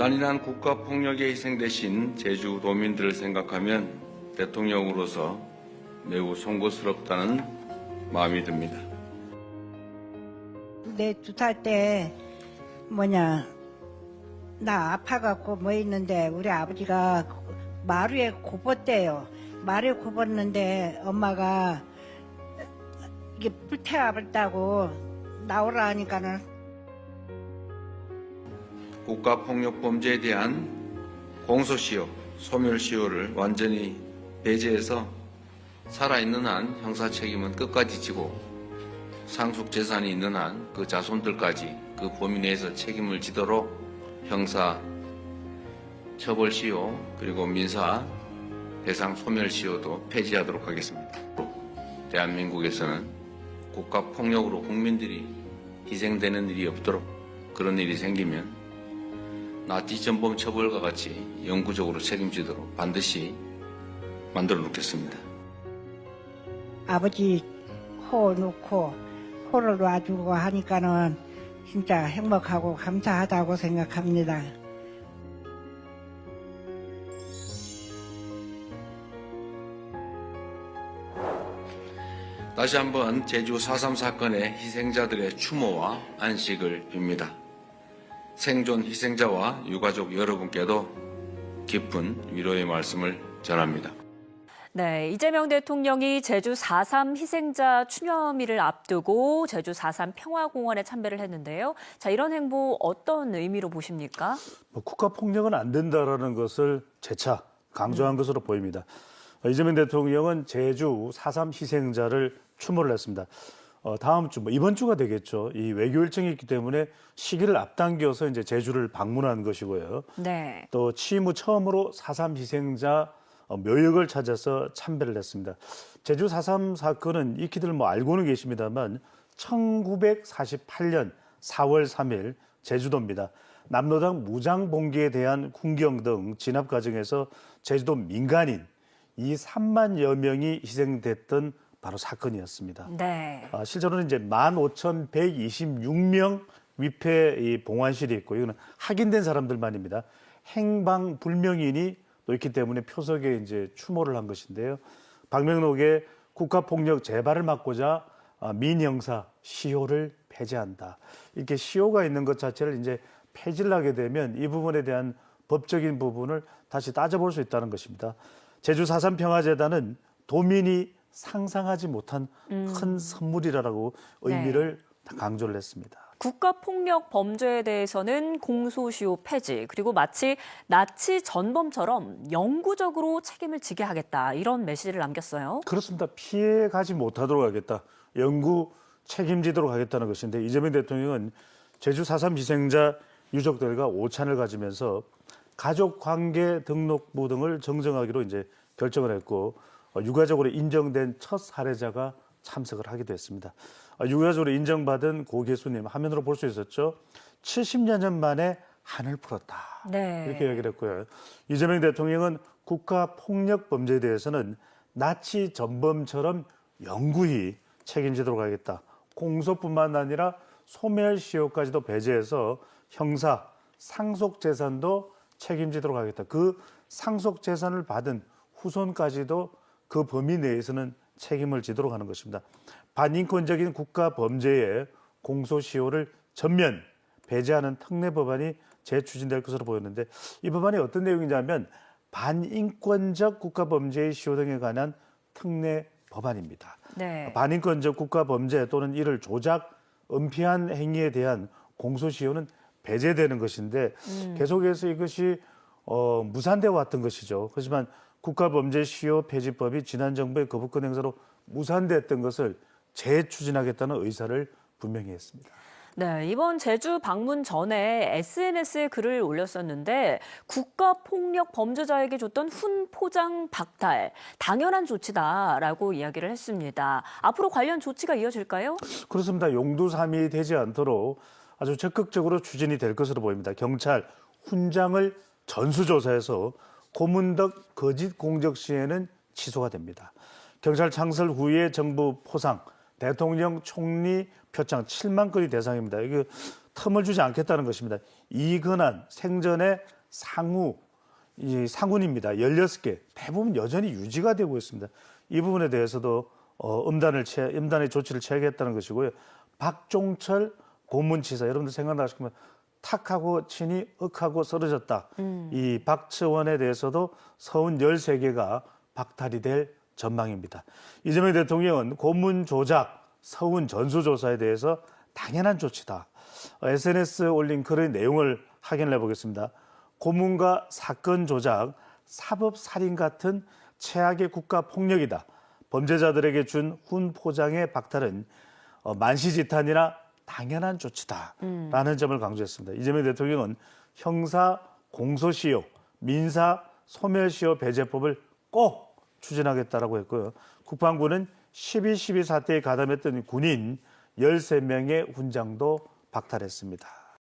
잔인한 국가폭력에 희생되신 제주도민들을 생각하면 대통령으로서 매우 송구스럽다는 마음이 듭니다. 내 2살 때 나 아파갖고 있는데 우리 아버지가 마루에 굽었대요. 마루에 굽었는데 엄마가 이게 불태워버렸다고 나오라 하니까는 국가폭력범죄에 대한 공소시효, 소멸시효를 완전히 배제해서 살아있는 한 형사 책임은 끝까지 지고 상속재산이 있는 한 그 자손들까지 그 범위 내에서 책임을 지도록 형사 처벌시효 그리고 민사 대상 소멸시효도 폐지하도록 하겠습니다. 대한민국에서는 국가폭력으로 국민들이 희생되는 일이 없도록 그런 일이 생기면 나치 전범 처벌과 같이 영구적으로 책임지도록 반드시 만들어 놓겠습니다. 아버지 호 놓고 호를 놔주고 하니까는 진짜 행복하고 감사하다고 생각합니다. 다시 한번 제주 4.3 사건의 희생자들의 추모와 안식을 빕니다. 생존 희생자와 유가족 여러분께도 깊은 위로의 말씀을 전합니다. 네, 이재명 대통령이 제주 4.3 희생자 추념일을 앞두고 제주 4.3 평화공원에 참배를 했는데요. 자, 이런 행보 어떤 의미로 보십니까? 국가폭력은 안 된다라는 것을 재차 강조한 것으로 보입니다. 이재명 대통령은 제주 4.3 희생자를 추모를 했습니다. 다음 주, 이번 주가 되겠죠. 이 외교 일정이 있기 때문에 시기를 앞당겨서 이제 제주를 방문한 것이고요. 네. 또 취임 후 처음으로 4.3 희생자 묘역을 찾아서 참배를 했습니다. 제주 4.3 사건은 익히들 알고는 계십니다만 1948년 4월 3일 제주도입니다. 남로당 무장봉기에 대한 군경 등 진압 과정에서 제주도 민간인 이 3만여 명이 희생됐던 바로 사건이었습니다. 네. 실제로는 이제 15,126명 위패 이 봉환실이 있고 이거는 확인된 사람들만입니다. 행방불명인이 또 있기 때문에 표석에 이제 추모를 한 것인데요. 박명록의 국가폭력 재발을 막고자 민형사 시효를 폐지한다. 이렇게 시효가 있는 것 자체를 이제 폐지를 하게 되면 이 부분에 대한 법적인 부분을 다시 따져볼 수 있다는 것입니다. 제주 4.3 평화재단은 도민이 상상하지 못한 큰 선물이라고 의미를 강조를 했습니다. 국가폭력 범죄에 대해서는 공소시효 폐지, 그리고 마치 나치 전범처럼 영구적으로 책임을 지게 하겠다, 이런 메시지를 남겼어요. 그렇습니다. 피해가지 못하도록 하겠다. 영구 책임지도록 하겠다는 것인데 이재명 대통령은 제주 4.3 희생자 유족들과 오찬을 가지면서 가족관계 등록부 등을 정정하기로 이제 결정을 했고 유가족으로 인정된 첫 사례자가 참석을 하기도 했습니다. 유가족으로 인정받은 고 교수님 화면으로 볼 수 있었죠. 70여 년 만에 한을 풀었다. 네. 이렇게 얘기를 했고요. 이재명 대통령은 국가폭력 범죄에 대해서는 나치 전범처럼 영구히 책임지도록 하겠다. 공소뿐만 아니라 소멸시효까지도 배제해서 형사, 상속재산도 책임지도록 하겠다. 그 상속재산을 받은 후손까지도 그 범위 내에서는 책임을 지도록 하는 것입니다. 반인권적인 국가 범죄의 공소시효를 전면 배제하는 특례 법안이 재추진될 것으로 보였는데 이 법안이 어떤 내용이냐면 반인권적 국가 범죄의 시효 등에 관한 특례 법안입니다. 네. 반인권적 국가 범죄 또는 이를 조작, 은폐한 행위에 대한 공소시효는 배제되는 것인데 계속해서 이것이 무산되어 왔던 것이죠. 하지만 국가범죄시효 폐지법이 지난 정부의 거부권 행사로 무산됐던 것을 재추진하겠다는 의사를 분명히 했습니다. 네, 이번 제주 방문 전에 SNS에 글을 올렸었는데 국가폭력 범죄자에게 줬던 훈포장 박탈, 당연한 조치다라고 이야기를 했습니다. 앞으로 관련 조치가 이어질까요? 그렇습니다. 용두삼이 되지 않도록 아주 적극적으로 추진이 될 것으로 보입니다. 경찰 훈장을 전수조사해서 고문덕 거짓 공적 시에는 취소가 됩니다. 경찰 창설 후에 정부 포상, 대통령 총리 표창 7만 건이 대상입니다. 이게 틈을 주지 않겠다는 것입니다. 이근한 생전의 상훈입니다. 16개 대부분 여전히 유지가 되고 있습니다. 이 부분에 대해서도 음단의 조치를 취하겠다는 것이고요. 박종철 고문치사 여러분들 생각나시면 탁하고 치니 억하고 쓰러졌다. 이 박처원에 대해서도 서운 13개가 박탈이 될 전망입니다. 이재명 대통령은 고문 조작, 서운 전수조사에 대해서 당연한 조치다. SNS에 올린 글의 내용을 확인해 보겠습니다. 고문과 사건 조작, 사법살인 같은 최악의 국가폭력이다. 범죄자들에게 준 훈포장의 박탈은 만시지탄이나 당연한 조치다라는 점을 강조했습니다. 이재명 대통령은 형사 공소시효, 민사 소멸시효 배제법을 꼭 추진하겠다라고 했고요. 국방부는 12.12 사태에 가담했던 군인 13명의 훈장도 박탈했습니다.